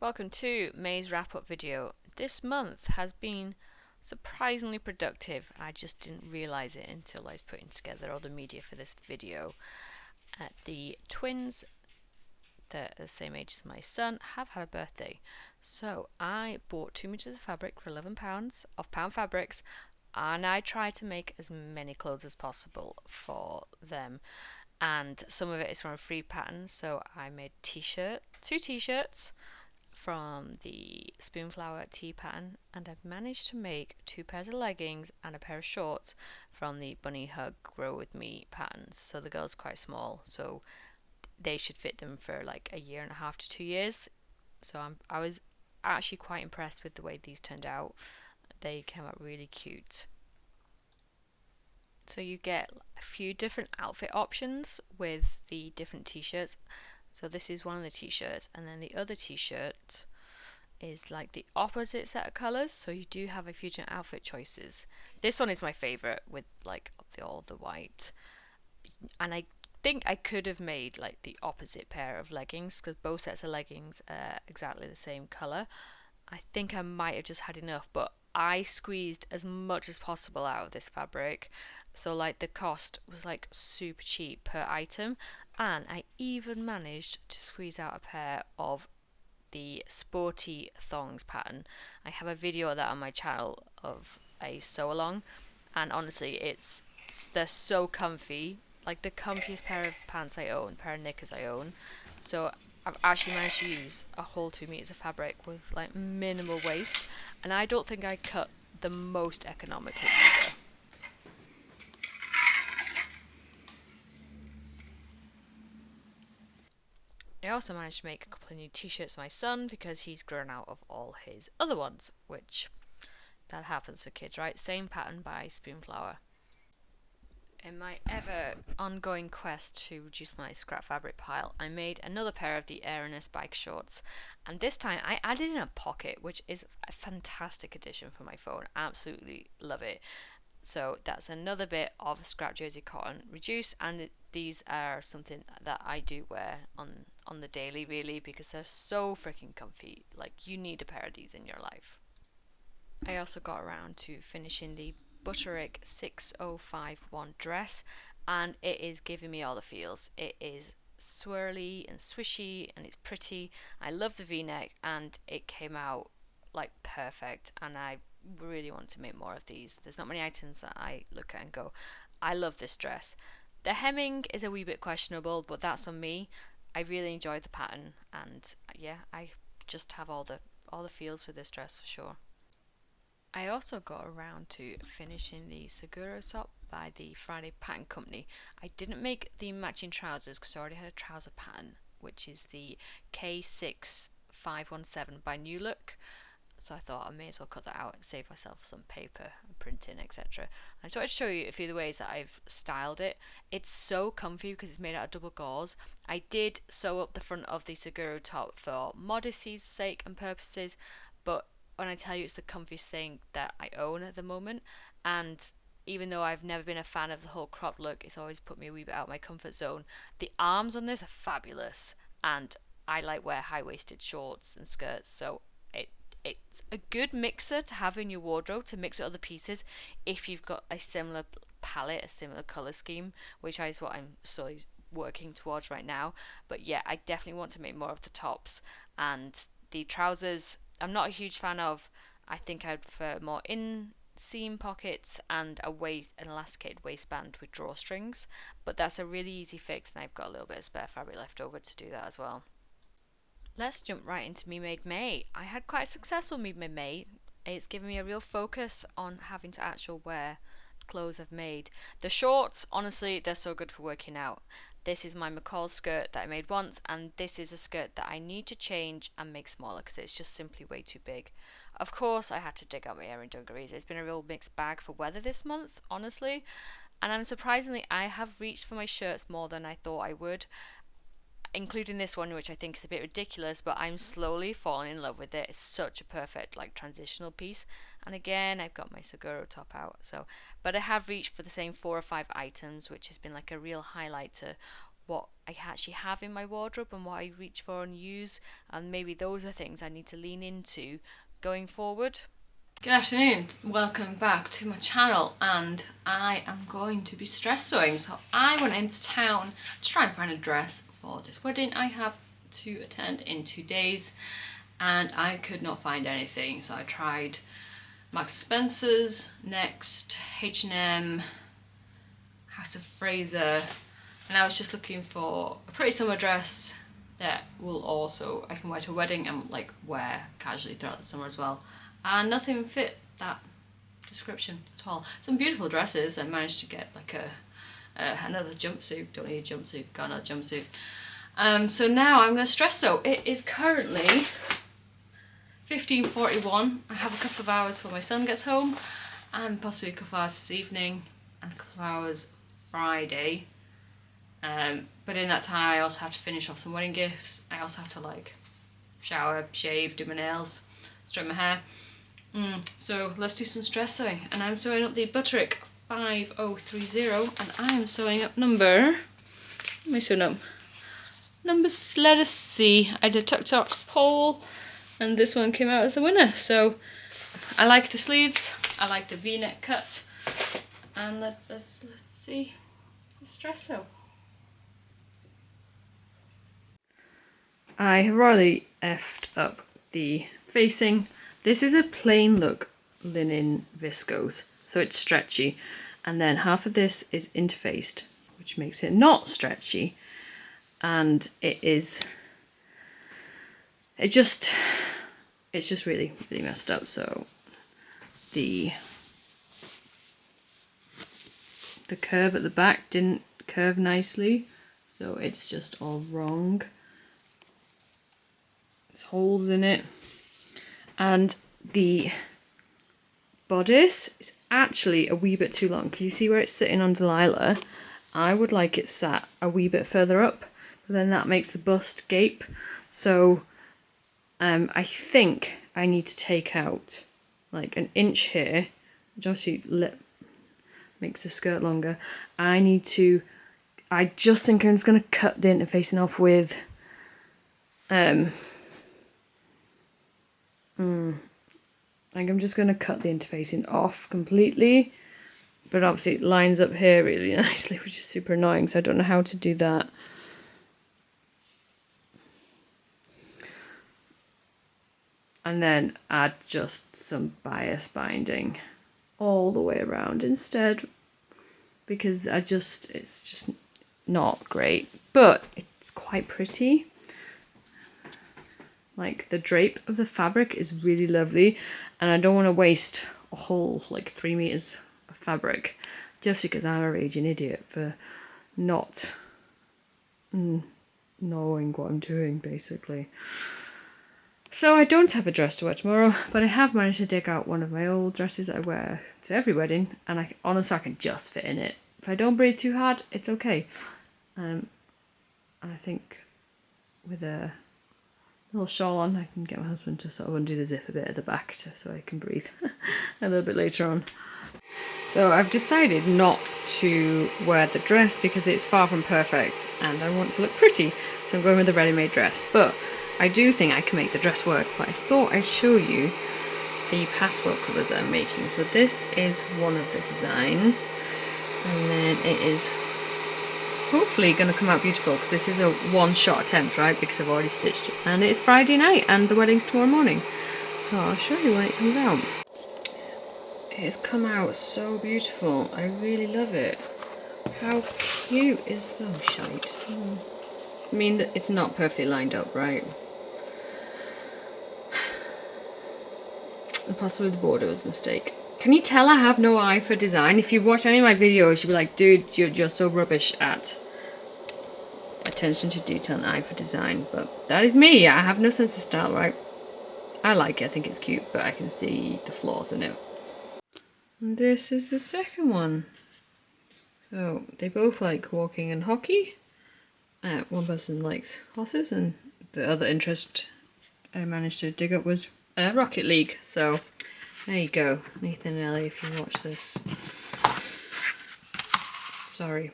Welcome to May's wrap-up video. This month has been surprisingly productive. I just didn't realise it until I was putting together all the media for this video. The twins, they're the same age as my son, have had a birthday. So I bought 2 meters of fabric for £11 off Pound Fabrics, and I tried to make as many clothes as possible for them. And some of it is from a free pattern, so I made two t-shirts from the Spoonflower tee pattern, and I've managed to make 2 pairs of leggings and a pair of shorts from the Bunny Hug Grow With Me patterns. So the girl's quite small, so they should fit them for like a year and a half to 2 years. So I was actually quite impressed with the way these turned out. They came out really cute. So you get a few different outfit options with the different t-shirts. So this is one of the t-shirts, and then the other t-shirt is like the opposite set of colours, so you do have a few different outfit choices. This one is my favourite with like all the white, and I think I could have made like the opposite pair of leggings because both sets of leggings are exactly the same colour. I think I might have just had enough, but I squeezed as much as possible out of this fabric. So like the cost was like super cheap per item, and I even managed to squeeze out a pair of the sporty thongs pattern. I have a video of that on my channel of a sew along, and honestly they're so comfy, like the comfiest pair of pants I own, pair of knickers I own. So I've actually managed to use a whole 2 meters of fabric with like minimal waste, and I don't think I cut the most economically either. I also managed to make a couple of new t-shirts for my son because he's grown out of all his other ones, which that happens for kids, right? Same pattern by Spoonflower. In my ever ongoing quest to reduce my scrap fabric pile, I made another pair of the Erinus bike shorts, and this time I added in a pocket, which is a fantastic addition for my phone. Absolutely love it. So that's another bit of scrap jersey cotton reduced, and these are something that I do wear on the daily, really, because they're so freaking comfy. Like, you need a pair of these in your life. I also got around to finishing the Butterick 6051 dress, and it is giving me all the feels. It is swirly and swishy, and it's pretty. I love the v-neck, and it came out like perfect, and I really want to make more of these. There's not many items that I look at and go, I love this dress. The hemming is a wee bit questionable, but that's on me. I really enjoyed the pattern, and yeah, I just have all the feels for this dress for sure. I also got around to finishing the Seguro top by the Friday Pattern Company. I didn't make the matching trousers because I already had a trouser pattern, which is the K6517 by New Look. So I thought I may as well cut that out and save myself some paper and printing, etc. I thought I'd show you a few of the ways that I've styled it. It's so comfy because it's made out of double gauze. I did sew up the front of the Seguro top for modesty's sake and purposes, but when I tell you it's the comfiest thing that I own at the moment, and even though I've never been a fan of the whole crop look, it's always put me a wee bit out of my comfort zone. The arms on this are fabulous, and I like wear high-waisted shorts and skirts, so it's a good mixer to have in your wardrobe to mix with other pieces if you've got a similar palette, a similar colour scheme, which is what I'm slowly working towards right now. But yeah, I definitely want to make more of the tops, and the trousers I'm not a huge fan of. I think I'd prefer more inseam pockets and an elasticated waistband with drawstrings, but that's a really easy fix, and I've got a little bit of spare fabric left over to do that as well. Let's jump right into Me Made May. I had quite a successful Me Made May. It's given me a real focus on having to actually wear clothes I've made. The shorts, honestly, they're so good for working out. This is my McCall skirt that I made once, and this is a skirt that I need to change and make smaller because it's just simply way too big. Of course, I had to dig out my Erin dungarees. It's been a real mixed bag for weather this month, honestly, and I have reached for my shirts more than I thought I would, including this one, which I think is a bit ridiculous, but I'm slowly falling in love with it. It's such a perfect like transitional piece. And again, I've got my Seguro top out, but I have reached for the same 4 or 5 items, which has been like a real highlight to what I actually have in my wardrobe and what I reach for and use, and maybe those are things I need to lean into going forward. Good afternoon, welcome back to my channel, and I am going to be stress sewing. So I went into town to try and find a dress for this wedding I have to attend in 2 days, and I could not find anything. So I tried Marks & Spencer's, Next, H&M, House of Fraser, and I was just looking for a pretty summer dress that will also, I can wear to a wedding and like wear casually throughout the summer as well. And nothing fit that description at all. Some beautiful dresses. I managed to get like another jumpsuit. Don't need a jumpsuit, got another jumpsuit. So now I'm going to stress sew. It is currently 15:41. I have a couple of hours before my son gets home, and possibly a couple of hours this evening, and a couple of hours Friday. But in that time I also have to finish off some wedding gifts. I also have to like shower, shave, do my nails, straighten my hair. So let's do some stress sewing, and I'm sewing up the Butterick 5030, and I am sewing up number, what am I sewing up? Let us see, I did Tuk Tuk poll, and this one came out as a winner. So I like the sleeves, I like the V-neck cut, and let's see the stress sew. I have already effed up the facing. This is a plain look linen viscose, so it's stretchy, and then half of this is interfaced, which makes it not stretchy, and it's just really messed up. So the curve at the back didn't curve nicely, so it's just all wrong. There's holes in it. And the bodice is actually a wee bit too long, because you see where it's sitting on Delilah. I would like it sat a wee bit further up, but then that makes the bust gape. So I think I need to take out like an inch here, which obviously makes the skirt longer. I just think I'm just going to cut the interfacing off with like I'm just going to cut the interfacing off completely, but obviously it lines up here really nicely, which is super annoying, so I don't know how to do that. And then add just some bias binding all the way around instead, because it's just not great, but it's quite pretty. Like the drape of the fabric is really lovely, and I don't want to waste a whole like 3 meters of fabric just because I'm a raging idiot for not knowing what I'm doing, basically. So I don't have a dress to wear tomorrow, but I have managed to dig out one of my old dresses that I wear to every wedding, and honestly I can just fit in it. If I don't breathe too hard, it's okay. And I think with a little shawl on, I can get my husband to sort of undo the zip a bit at the back so I can breathe a little bit later on. So I've decided not to wear the dress because it's far from perfect and I want to look pretty, so I'm going with the ready-made dress. But I do think I can make the dress work, but I thought I'd show you the passport covers that I'm making. So this is one of the designs, and then it is hopefully going to come out beautiful, because this is a one-shot attempt, right, because I've already stitched it. And it's Friday night and the wedding's tomorrow morning, so I'll show you when it comes out. It's come out so beautiful. I really love it. How cute is that? Oh, shite. I mean, it's not perfectly lined up, right? And possibly the border was a mistake. Can you tell I have no eye for design? If you've watched any of my videos, you'll be like, dude, you're so rubbish at attention to detail and eye for design. But that is me. I have no sense of style, right? I like it. I think it's cute, but I can see the flaws in it. And this is the second one. So they both like walking and hockey. One person likes horses, and the other interest I managed to dig up was Rocket League. So there you go, Nathan and Ellie, if you watch this. Sorry.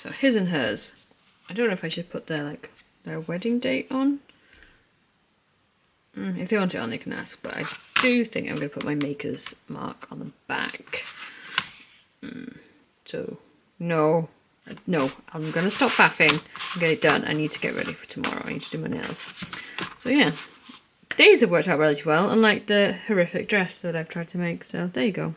So his and hers. I don't know if I should put their wedding date on. If they want it on, they can ask, but I do think I'm going to put my maker's mark on the back. So, no, I'm going to stop faffing and get it done. I need to get ready for tomorrow. I need to do my nails. So yeah, these have worked out relatively well, unlike the horrific dress that I've tried to make. So there you go.